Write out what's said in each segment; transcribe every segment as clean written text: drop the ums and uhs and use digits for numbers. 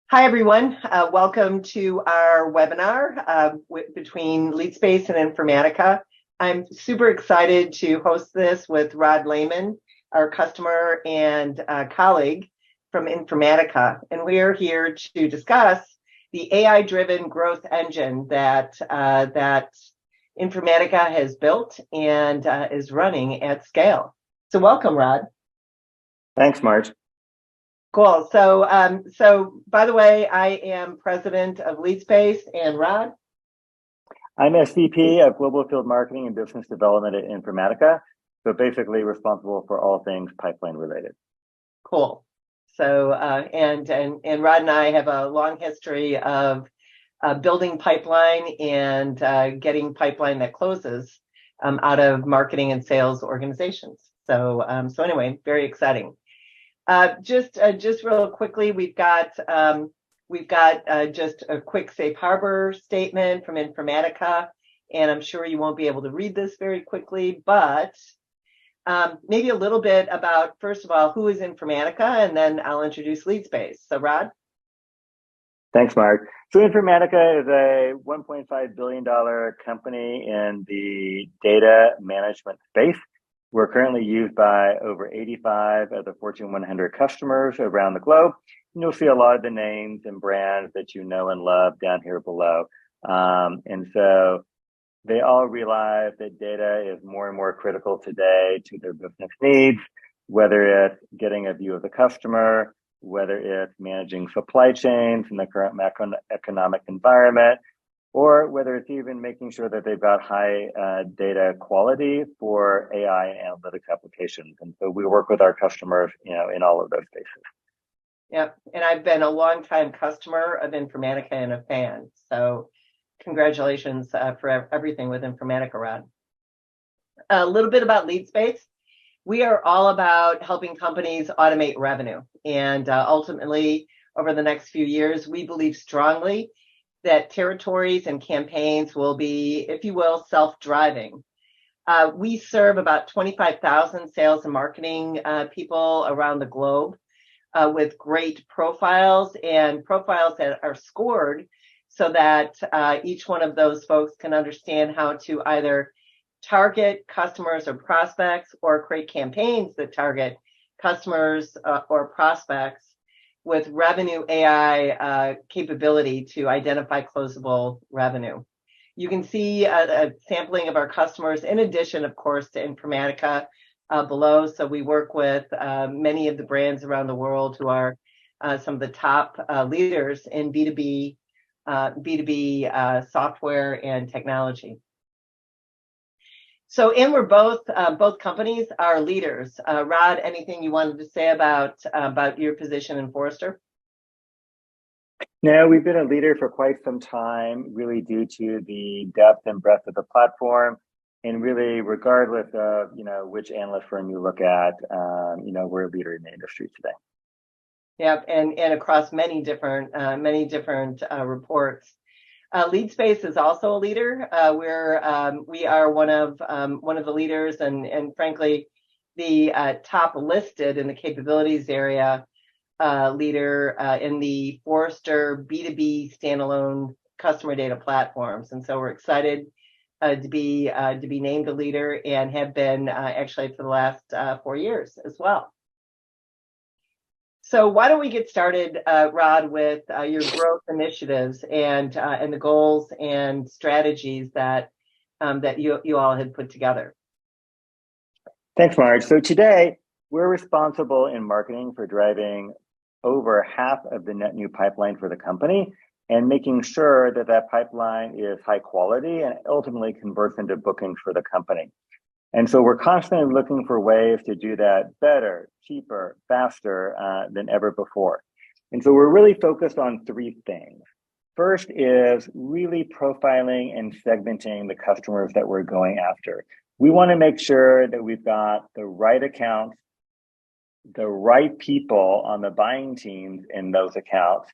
Hi, everyone. Welcome to our webinar between Leadspace and Informatica. I'm super excited to host this with Rod Lehman, our customer and colleague from Informatica. And we are here to discuss the AI-driven growth engine that Informatica has built and is running at scale. So welcome, Rod. Thanks, Marge. Cool. So by the way, I am president of Leadspace, and Rod? I'm SVP of Global Field Marketing and Business Development at Informatica. So basically responsible for all things pipeline related. Cool. So, and Rod and I have a long history of building pipeline and getting pipeline that closes out of marketing and sales organizations. So anyway, very exciting. Just real quickly, we've got just a quick safe harbor statement from Informatica, and I'm sure you won't be able to read this very quickly, but maybe a little bit about, first of all, who is Informatica, and then I'll introduce Leadspace. So, Rod? Thanks, Mark. So Informatica is a $1.5 billion company in the data management space. We're currently used by over 85 of the Fortune 100 customers around the globe. And you'll see a lot of the names and brands that you know and love down here below. And so they all realize that data is more and more critical today to their business needs, whether it's getting a view of the customer, whether it's managing supply chains in the current macroeconomic environment, or whether it's even making sure that they've got high data quality for AI and analytics applications. And so we work with our customers, in all of those spaces. Yep, and I've been a longtime customer of Informatica and a fan. So congratulations for everything with Informatica, Rod. A little bit about Leadspace. We are all about helping companies automate revenue. And ultimately, over the next few years, we believe strongly that territories and campaigns will be, if you will, self-driving. We serve about 25,000 sales and marketing people around the globe with great profiles and profiles that are scored so that each one of those folks can understand how to either target customers or prospects or create campaigns that target customers or prospects with revenue AI capability to identify closable revenue. You can see a sampling of our customers in addition, of course, to Informatica below. So we work with many of the brands around the world who are some of the top leaders in B2B software and technology. So, and we're both companies are leaders. Rod, anything you wanted to say about your position in Forrester? No, we've been a leader for quite some time, really due to the depth and breadth of the platform, and really, regardless of which analyst firm you look at, we're a leader in the industry today. Yep, and across many different reports. Leadspace is also a leader. We are one of the leaders, and frankly, the top listed in the capabilities area leader in the Forrester B2B standalone customer data platforms. And so we're excited to be named a leader and have been actually for the last 4 years as well. So why don't we get started, Rod, with your growth initiatives and the goals and strategies that you all had put together. Thanks, Marge. So today we're responsible in marketing for driving over half of the net new pipeline for the company and making sure that that pipeline is high quality and ultimately converts into bookings for the company. And so we're constantly looking for ways to do that better, cheaper, faster than ever before. And so we're really focused on 3 things. First is really profiling and segmenting the customers that we're going after. We want to make sure that we've got the right accounts, the right people on the buying teams in those accounts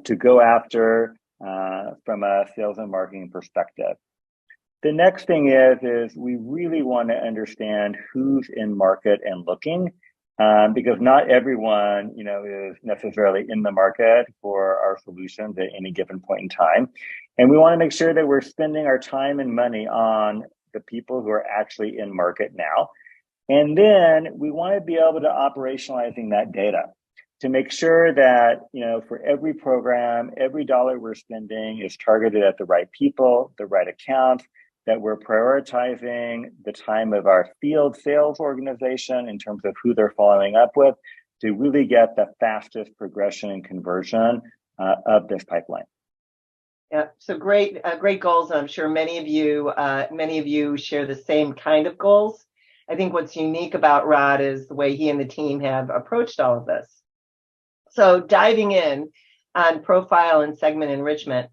to go after from a sales and marketing perspective. The next thing is we really want to understand who's in market and looking because not everyone, is necessarily in the market for our solutions at any given point in time. And we want to make sure that we're spending our time and money on the people who are actually in market now. And then we want to be able to operationalizing that data to make sure that, for every program, every dollar we're spending is targeted at the right people, the right accounts, that we're prioritizing the time of our field sales organization in terms of who they're following up with to really get the fastest progression and conversion of this pipeline. Yeah, so great goals. And I'm sure many of you share the same kind of goals. I think what's unique about Rod is the way he and the team have approached all of this. So diving in on profile and segment enrichment,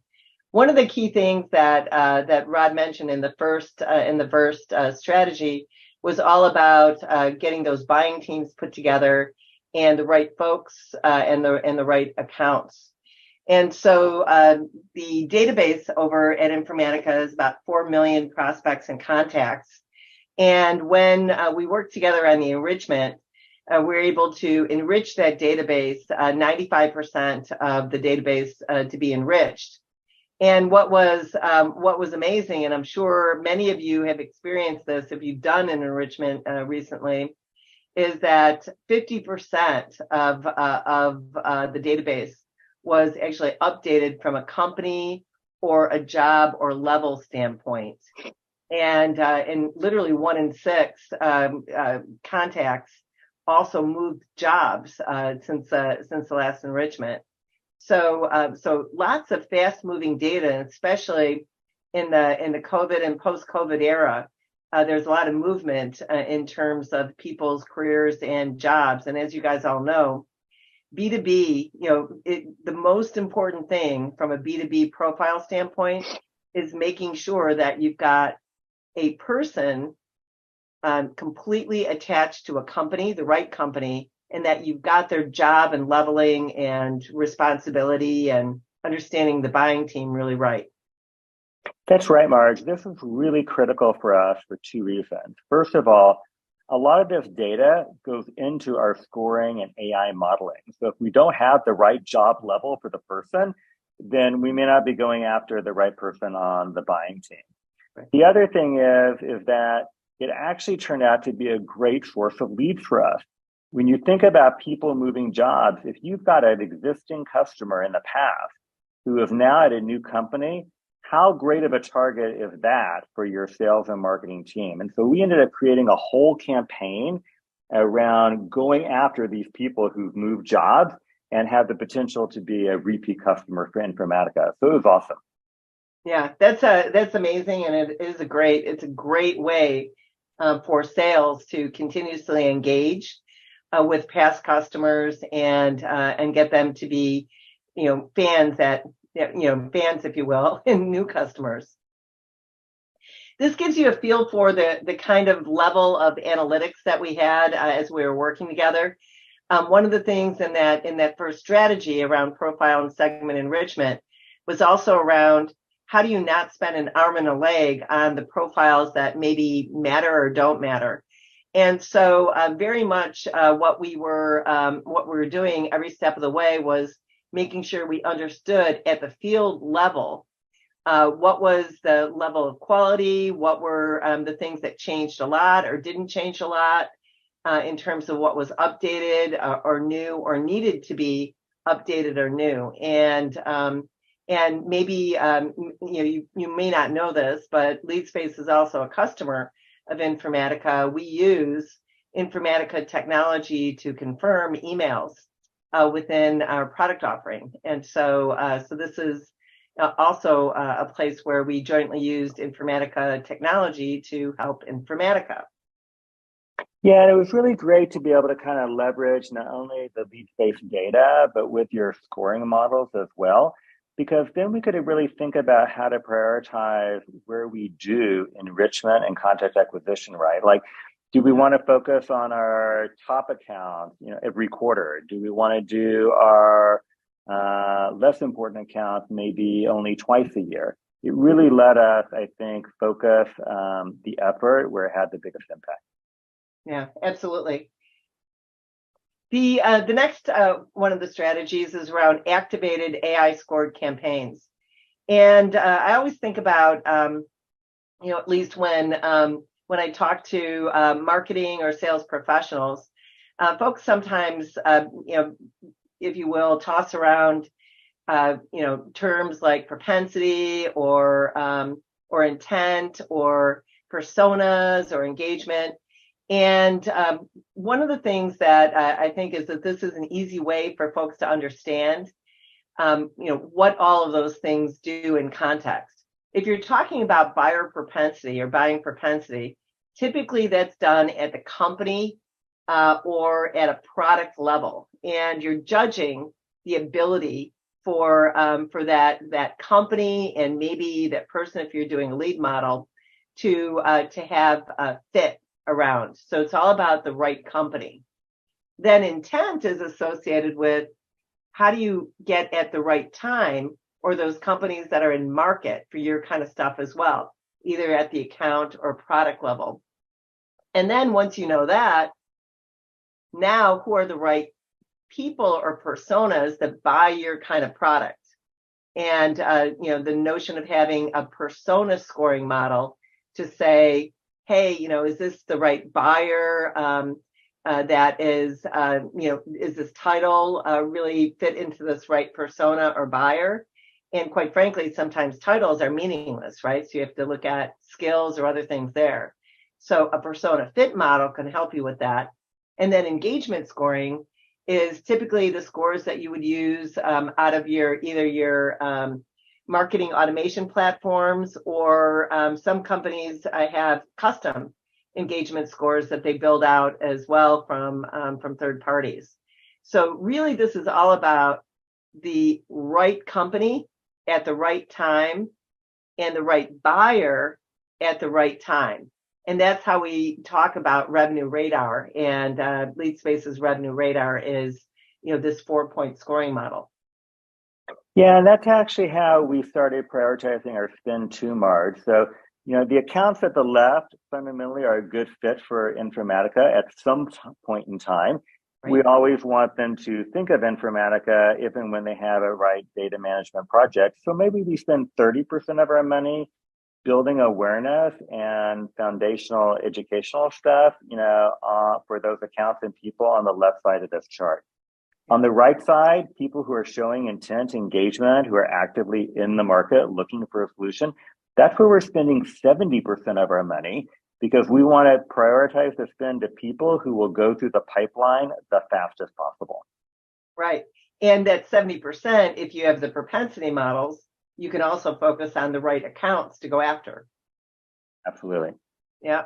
one of the key things that Rod mentioned in the first strategy was all about getting those buying teams put together and the right folks and the right accounts. And so the database over at Informatica is about 4 million prospects and contacts. And when we work together on the enrichment, we're able to enrich that database, 95% of the database to be enriched. And what was amazing, and I'm sure many of you have experienced this if you've done an enrichment recently, is that 50% of the database was actually updated from a company or a job or level standpoint. And literally 1 in 6 contacts also moved jobs since the last enrichment. So lots of fast-moving data, especially in the COVID and post-COVID era. There's a lot of movement in terms of people's careers and jobs. And as you guys all know, B2B, the most important thing from a B2B profile standpoint is making sure that you've got a person completely attached to a company, the right company, and that you've got their job and leveling and responsibility and understanding the buying team really right. That's right, Marge. This is really critical for us for 2 reasons. First of all, a lot of this data goes into our scoring and AI modeling. So if we don't have the right job level for the person, then we may not be going after the right person on the buying team. Right. The other thing is that it actually turned out to be a great source of leads for us. When you think about people moving jobs, if you've got an existing customer in the past who is now at a new company, how great of a target is that for your sales and marketing team? And so we ended up creating a whole campaign around going after these people who've moved jobs and have the potential to be a repeat customer for Informatica. So it was awesome. Yeah, that's amazing, and it's a great way for sales to continuously engage with past customers and get them to be, fans, if you will, and new customers. This gives you a feel for the kind of level of analytics that we had as we were working together. One of the things in that first strategy around profile and segment enrichment was also around how do you not spend an arm and a leg on the profiles that maybe matter or don't matter. And so very much what we were doing every step of the way was making sure we understood at the field level what was the level of quality, what were the things that changed a lot or didn't change a lot in terms of what was updated or new or needed to be updated or new. And maybe you may not know this, but Leadspace is also a customer of Informatica. We use Informatica technology to confirm emails within our product offering. And so this is also a place where we jointly used Informatica technology to help Informatica. Yeah, and it was really great to be able to kind of leverage not only the Leadspace data, but with your scoring models as well, because then we could really think about how to prioritize where we do enrichment and contact acquisition, right? Like, do we want to focus on our top accounts, every quarter? Do we want to do our less important accounts maybe only twice a year? It really let us, I think, focus the effort where it had the biggest impact. Yeah, absolutely. The next one of the strategies is around activated AI scored campaigns. And I always think about, at least when I talk to marketing or sales professionals, folks sometimes, if you will, toss around, terms like propensity or intent or personas or engagement. And one of the things that I think is that this is an easy way for folks to understand, what all of those things do in context. If you're talking about buyer propensity or buying propensity, typically that's done at the company or at a product level, and you're judging the ability for that company and maybe that person, if you're doing a lead model, to have a fit around. So it's all about the right company. Then intent is associated with how do you get at the right time or those companies that are in market for your kind of stuff as well, either at the account or product level. And then once you know that, now who are the right people or personas that buy your kind of product? And, the notion of having a persona scoring model to say, hey, is this the right buyer? That is, is this title really fit into this right persona or buyer? And quite frankly, sometimes titles are meaningless, right? So you have to look at skills or other things there. So a persona fit model can help you with that. And then engagement scoring is typically the scores that you would use out of either your marketing automation platforms or some companies have custom engagement scores that they build out as well from third parties. So really, this is all about the right company at the right time and the right buyer at the right time. And that's how we talk about Revenue Radar. And Leadspace's Revenue Radar is, this 4-point scoring model. Yeah, and that's actually how we started prioritizing our spend to Marge. So, the accounts at the left fundamentally are a good fit for Informatica at some point in time. Right. We always want them to think of Informatica if and when they have a right data management project. So maybe we spend 30% of our money building awareness and foundational educational stuff, for those accounts and people on the left side of this chart. On the right side, people who are showing intent, engagement, who are actively in the market looking for a solution, that's where we're spending 70% of our money, because we want to prioritize the spend to people who will go through the pipeline the fastest possible. Right. And that 70%, if you have the propensity models, you can also focus on the right accounts to go after. Absolutely. Yeah.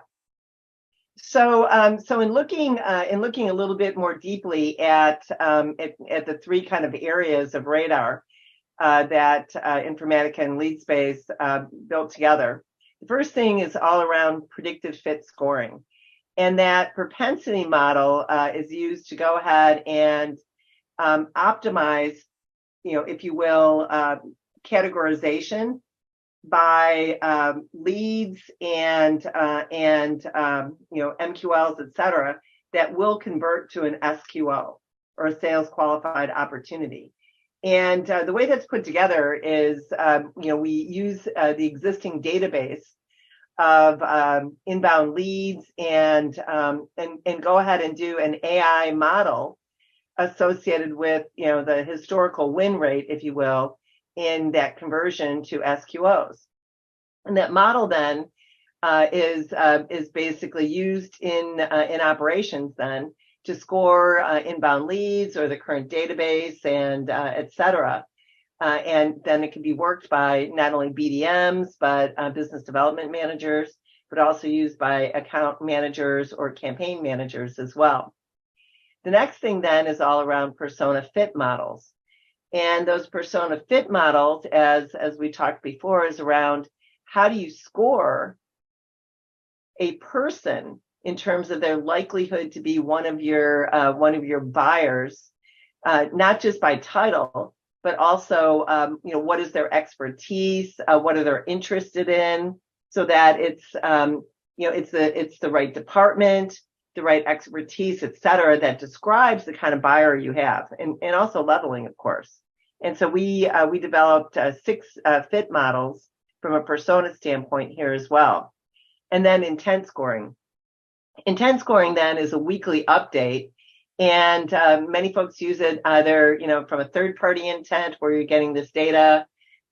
So, in looking a little bit more deeply at the three kind of areas of radar that Informatica and Leadspace built together, the first thing is all around predictive fit scoring, and that propensity model is used to go ahead and optimize, if you will, categorization by leads and MQLs, et cetera, that will convert to an SQO or a sales qualified opportunity. And the way that's put together is, we use the existing database of inbound leads and go ahead and do an AI model associated with, the historical win rate, if you will, in that conversion to SQOs. And that model then is basically used in operations then to score inbound leads or the current database and et cetera. And then it can be worked by not only BDMs, but business development managers, but also used by account managers or campaign managers as well. The next thing then is all around persona fit models. And those persona fit models, as we talked before, is around how do you score a person in terms of their likelihood to be one of your buyers, not just by title, but also what is their expertise, what are they interested in, so that it's it's the right department, the right expertise, et cetera, that describes the kind of buyer you have, and also leveling, of course. And so we developed 6 fit models from a persona standpoint here as well. And then intent scoring. Intent scoring then is a weekly update, and many folks use it either from a third-party intent where you're getting this data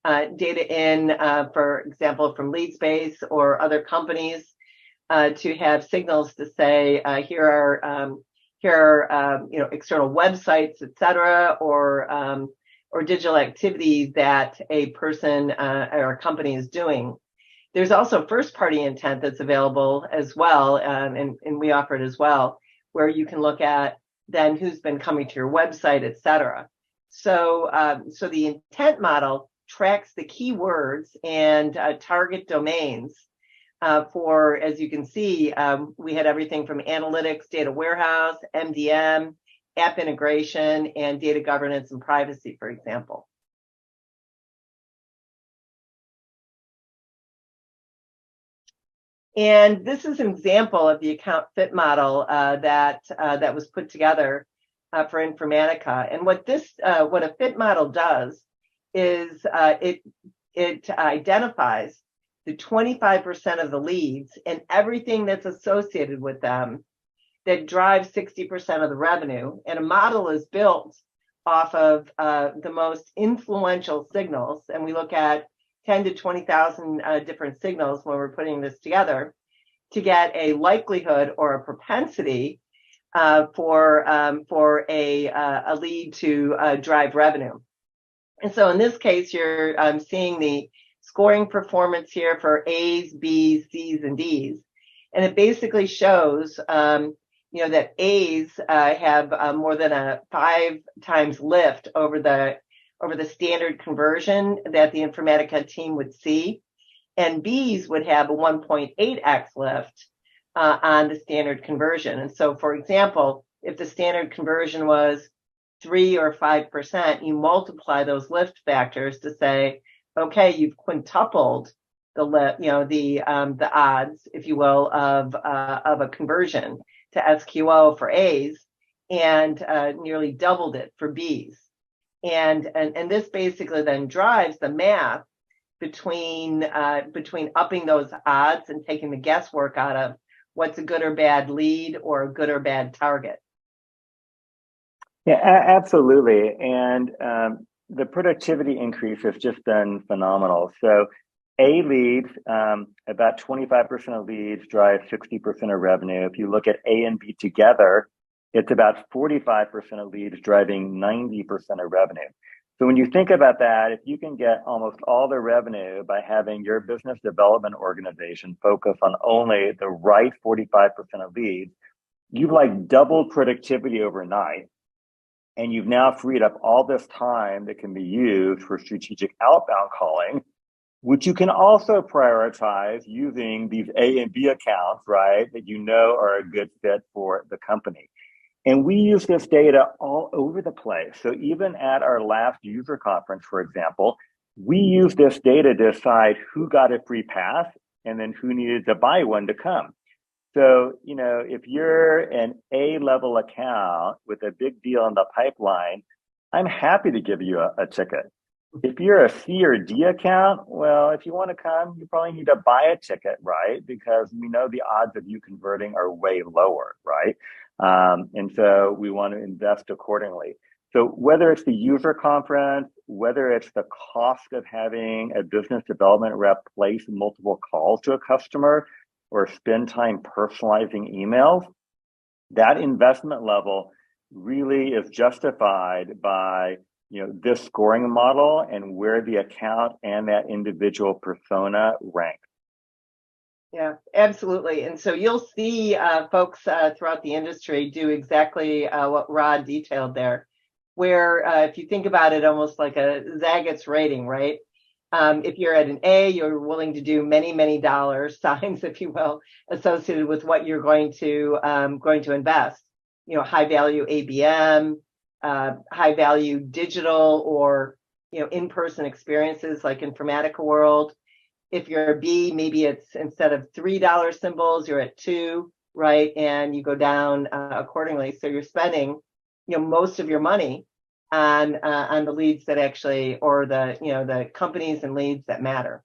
in, for example, from Leadspace or other companies, to have signals to say here are external websites, et cetera, or digital activity that a person or a company is doing. There's also first-party intent that's available as well, and we offer it as well, where you can look at then who's been coming to your website, et cetera. So the intent model tracks the keywords and target domains for, as you can see, we had everything from analytics, data warehouse, MDM, app integration, and data governance and privacy, for example. And this is an example of the account fit model that was put together for Informatica. And what a fit model does is it identifies the 25% of the leads and everything that's associated with them that drives 60% of the revenue. And a model is built off of the most influential signals, and we look at 10 to 20,000 different signals when we're putting this together to get a likelihood or a propensity for a lead to drive revenue. And so in this case, you're seeing the scoring performance here for A's, B's, C's, and D's. And it basically shows that A's have more than a 5 times lift over the standard conversion that the Informatica team would see, and B's would have a 1.8x lift on the standard conversion. And so, for example, if the standard conversion was 3 or 5%, you multiply those lift factors to say, okay, you've quintupled the odds, if you will, of a conversion to SQO for A's, and nearly doubled it for B's. And this basically then drives the math between upping those odds and taking the guesswork out of what's a good or bad lead or a good or bad target. Yeah, absolutely. And the productivity increase has just been phenomenal. So A leads, about 25% of leads drive 60% of revenue. If you look at A and B together, it's about 45% of leads driving 90% of revenue. So when you think about that, if you can get almost all the revenue by having your business development organization focus on only the right 45% of leads, you've like doubled productivity overnight. And you've now freed up all this time that can be used for strategic outbound calling, which you can also prioritize using these A and B accounts, right, that you know are a good fit for the company. And we use this data all over the place. So even at our last user conference, for example, we use this data to decide who got a free pass and then who needed to buy one to come. So, if you're an A-level account with a big deal in the pipeline, I'm happy to give you a ticket. If you're a C or D account, well, if you want to come, you probably need to buy a ticket, right? Because we know the odds of you converting are way lower, right? And so we want to invest accordingly. So whether it's the user conference, whether it's the cost of having a business development rep place multiple calls to a customer or spend time personalizing emails, that investment level really is justified by this scoring model and where the account and that individual persona rank. Yeah, absolutely. And so you'll see folks throughout the industry do exactly what Rod detailed there, where if you think about it almost like a Zagat's rating, right? If you're at an A, you're willing to do many, many dollar signs, if you will, associated with what you're going to invest. High value ABM, high value digital or in-person experiences like Informatica World. If you're a B, maybe it's instead of $3 symbols, you're at 2. right? And you go down accordingly. So you're spending, most of your money on the leads that actually, or the companies and leads that matter.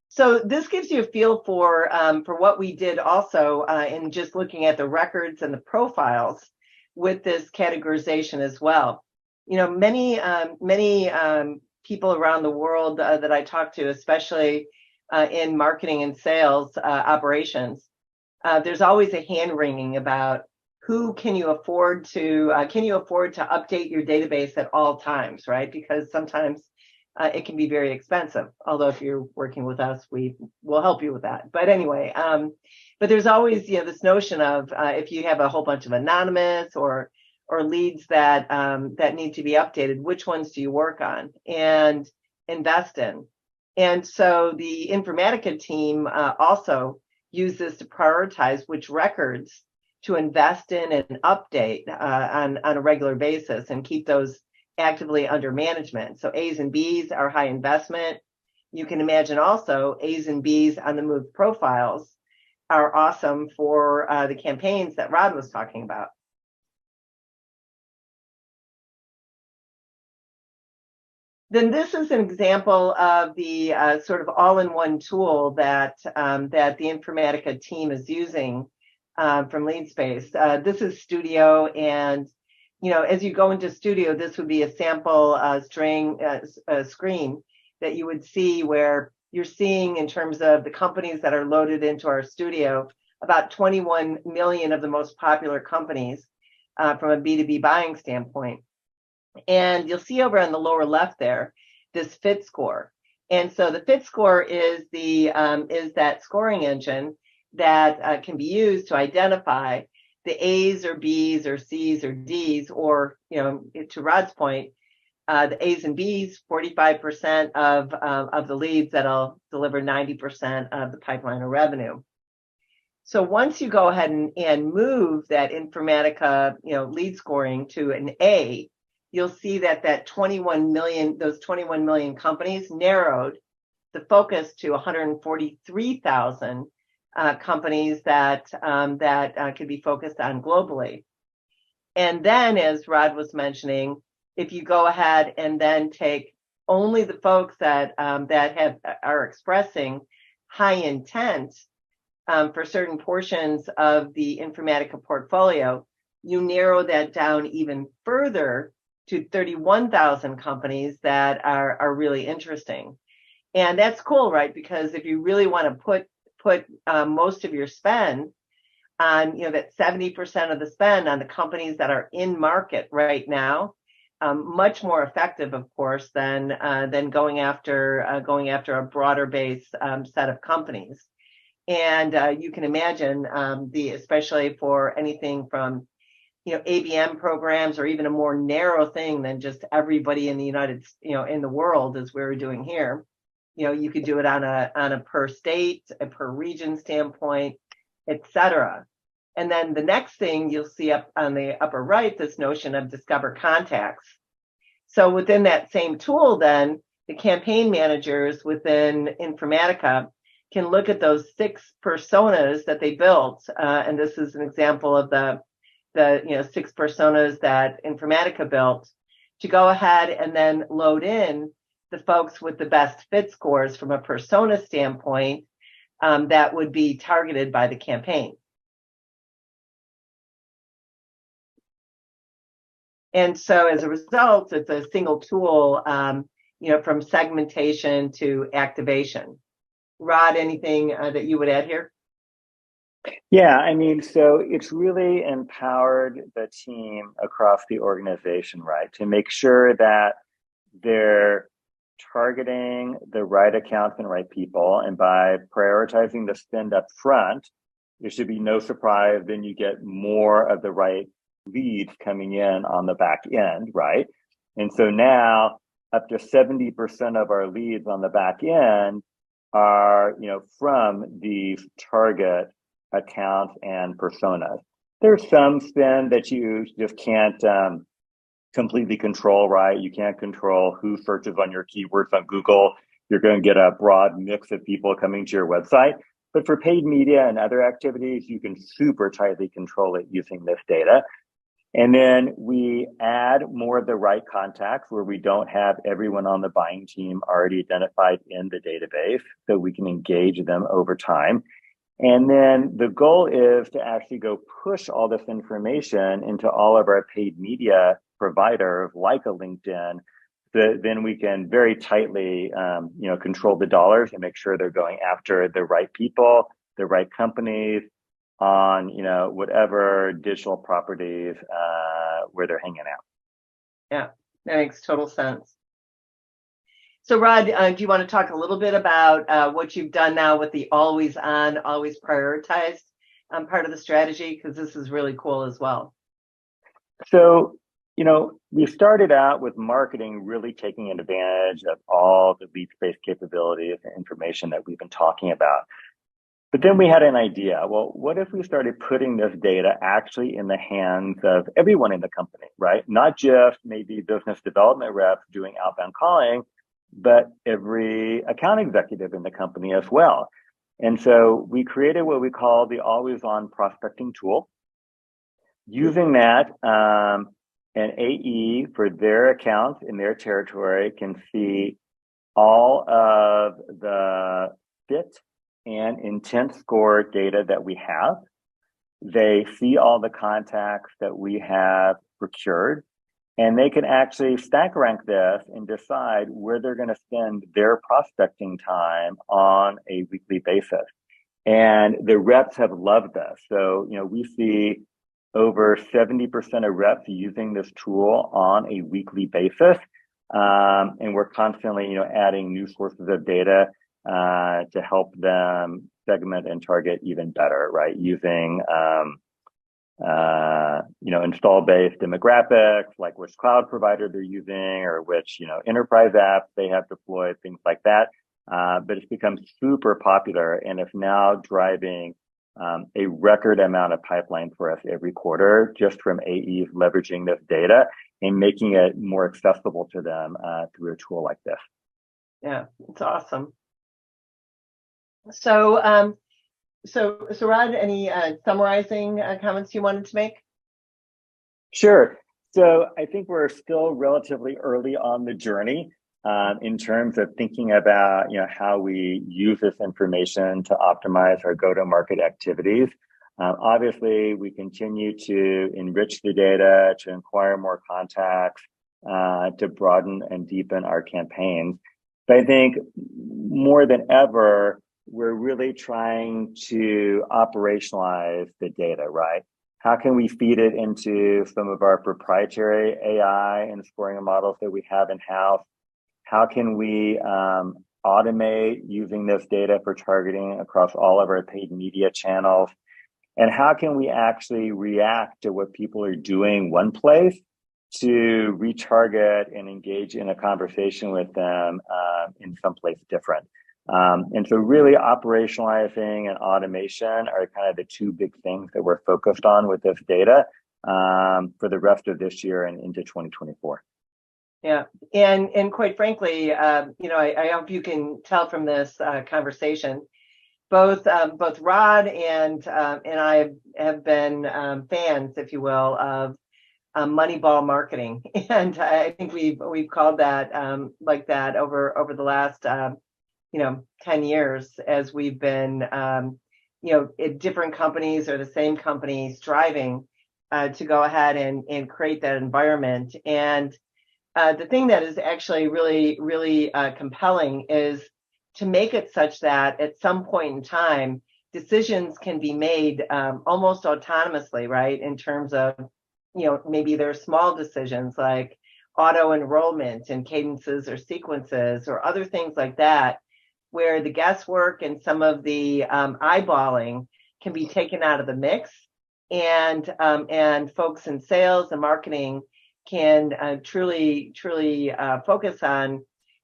So this gives you a feel for what we did also in just looking at the records and the profiles with this categorization as well. Many people around the world that I talk to, especially in marketing and sales operations, there's always a hand wringing about who can you afford to update your database at all times, right? Because sometimes it can be very expensive. Although if you're working with us, we will help you with that. But anyway, but there's always this notion of if you have a whole bunch of anonymous or leads that need to be updated, which ones do you work on and invest in? And so the Informatica team also use this to prioritize which records to invest in and update on a regular basis and keep those actively under management. So A's and B's are high investment. You can imagine also A's and B's on the move profiles are awesome for the campaigns that Rod was talking about. Then this is an example of the sort of all-in-one tool that the Informatica team is using from Leadspace. This is Studio, and as you go into Studio, this would be a sample screen that you would see where you're seeing in terms of the companies that are loaded into our Studio, about 21 million of the most popular companies from a B2B buying standpoint. And you'll see over on the lower left there, this fit score. And so the fit score is that scoring engine that can be used to identify the A's or B's or C's or D's, or, to Rod's point, the A's and B's, 45% of the leads that'll deliver 90% of the pipeline of revenue. So once you go ahead and move that Informatica, lead scoring to an A, you'll see that 21 million, those 21 million companies narrowed the focus to 143,000 companies that could be focused on globally. And then, as Rod was mentioning, if you go ahead and then take only the folks that are expressing high intent for certain portions of the Informatica portfolio, you narrow that down even further to 31,000 companies that are really interesting. And that's cool, right? Because if you really want to put most of your spend on, that 70% of the spend on the companies that are in market right now, much more effective, of course, than going after a broader base set of companies. And you can imagine especially for anything from ABM programs, or even a more narrow thing than just everybody in the in the world, as we're doing here. You could do it on a per state, a per region standpoint, etc. And then the next thing you'll see up on the upper right, this notion of discover contacts. So within that same tool, then the campaign managers within Informatica can look at those 6 personas that they built, and this is an example of the 6 personas that Informatica built, to go ahead and then load in the folks with the best fit scores from a persona standpoint that would be targeted by the campaign. And so as a result, it's a single tool, from segmentation to activation. Rod, anything that you would add here? Yeah, so it's really empowered the team across the organization, right, to make sure that they're targeting the right accounts and right people. And by prioritizing the spend up front, there should be no surprise then you get more of the right leads coming in on the back end, right? And so now up to 70% of our leads on the back end are, from these target accounts and personas. There's some spend that you just can't completely control, right? You can't control who searches on your keywords on Google. You're going to get a broad mix of people coming to your website. But for paid media and other activities, you can super tightly control it using this data. And then we add more of the right contacts where we don't have everyone on the buying team already identified in the database, so we can engage them over time. And then the goal is to actually go push all this information into all of our paid media providers like a LinkedIn. Then we can very tightly, control the dollars and make sure they're going after the right people, the right companies on, whatever digital properties where they're hanging out. Yeah, that makes total sense. So Rod, do you want to talk a little bit about what you've done now with the always on, always prioritized part of the strategy? Because this is really cool as well. So, we started out with marketing really taking advantage of all the Leadspace capabilities and information that we've been talking about. But then we had an idea. Well, what if we started putting this data actually in the hands of everyone in the company, right? Not just maybe business development reps doing outbound calling, but every account executive in the company as well. And so we created what we call the always on prospecting tool. Using that, an AE for their accounts in their territory can see all of the fit and intent score data that we have. They see all the contacts that we have procured, and they can actually stack rank this and decide where they're going to spend their prospecting time on a weekly basis. And the reps have loved this. So, we see over 70% of reps using this tool on a weekly basis. And we're constantly, adding new sources of data to help them segment and target even better, right? Using, install-based demographics, like which cloud provider they're using or which, enterprise apps they have deployed, things like that. But it's become super popular and is now driving a record amount of pipeline for us every quarter, just from AEs leveraging this data and making it more accessible to them through a tool like this. Yeah, it's awesome. So, Rod, any summarizing comments you wanted to make? Sure. So I think we're still relatively early on the journey in terms of thinking about, how we use this information to optimize our go-to-market activities. Obviously, we continue to enrich the data, to acquire more contacts, to broaden and deepen our campaigns. But I think more than ever, we're really trying to operationalize the data, right? How can we feed it into some of our proprietary AI and scoring models that we have in-house? How can we automate using this data for targeting across all of our paid media channels? And how can we actually react to what people are doing one place to retarget and engage in a conversation with them in some place different? And so really operationalizing and automation are kind of the two big things that we're focused on with this data for the rest of this year and into 2024. Yeah, and quite frankly, I hope you can tell from this conversation, both Rod and I have been fans, if you will, of Moneyball marketing, and I think we've called that like that over the last 10 years as we've been at different companies or the same company striving to go ahead and create that environment. And the thing that is actually really, really compelling is to make it such that at some point in time, decisions can be made almost autonomously, right? In terms of, maybe there are small decisions like auto enrollment and cadences or sequences or other things like that, where the guesswork and some of the eyeballing can be taken out of the mix, and folks in sales and marketing can truly focus on,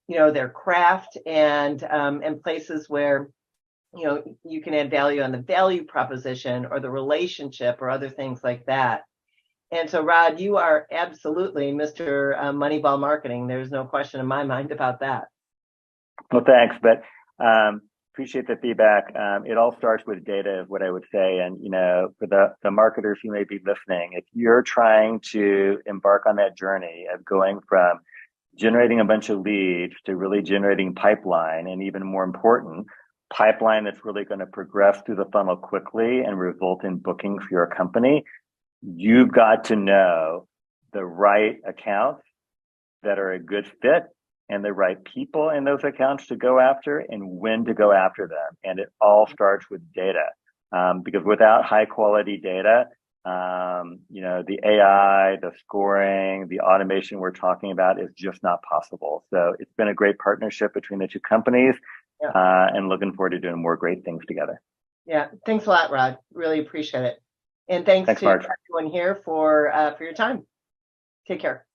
their craft and places where, you can add value on the value proposition or the relationship or other things like that. And so, Rod, you are absolutely Mr. Moneyball marketing. There's no question in my mind about that. Well, thanks. But Appreciate the feedback. It all starts with data, is what I would say. And, for the marketers who may be listening, if you're trying to embark on that journey of going from generating a bunch of leads to really generating pipeline, and even more important, pipeline that's really going to progress through the funnel quickly and result in bookings for your company, you've got to know the right accounts that are a good fit and the right people in those accounts to go after and when to go after them. And it all starts with data. Because without high quality data, the AI, the scoring, the automation we're talking about is just not possible. So it's been a great partnership between the two companies, and looking forward to doing more great things together. Yeah. Thanks a lot, Rod. Really appreciate it. And thanks to Marge. everyone here for your time. Take care.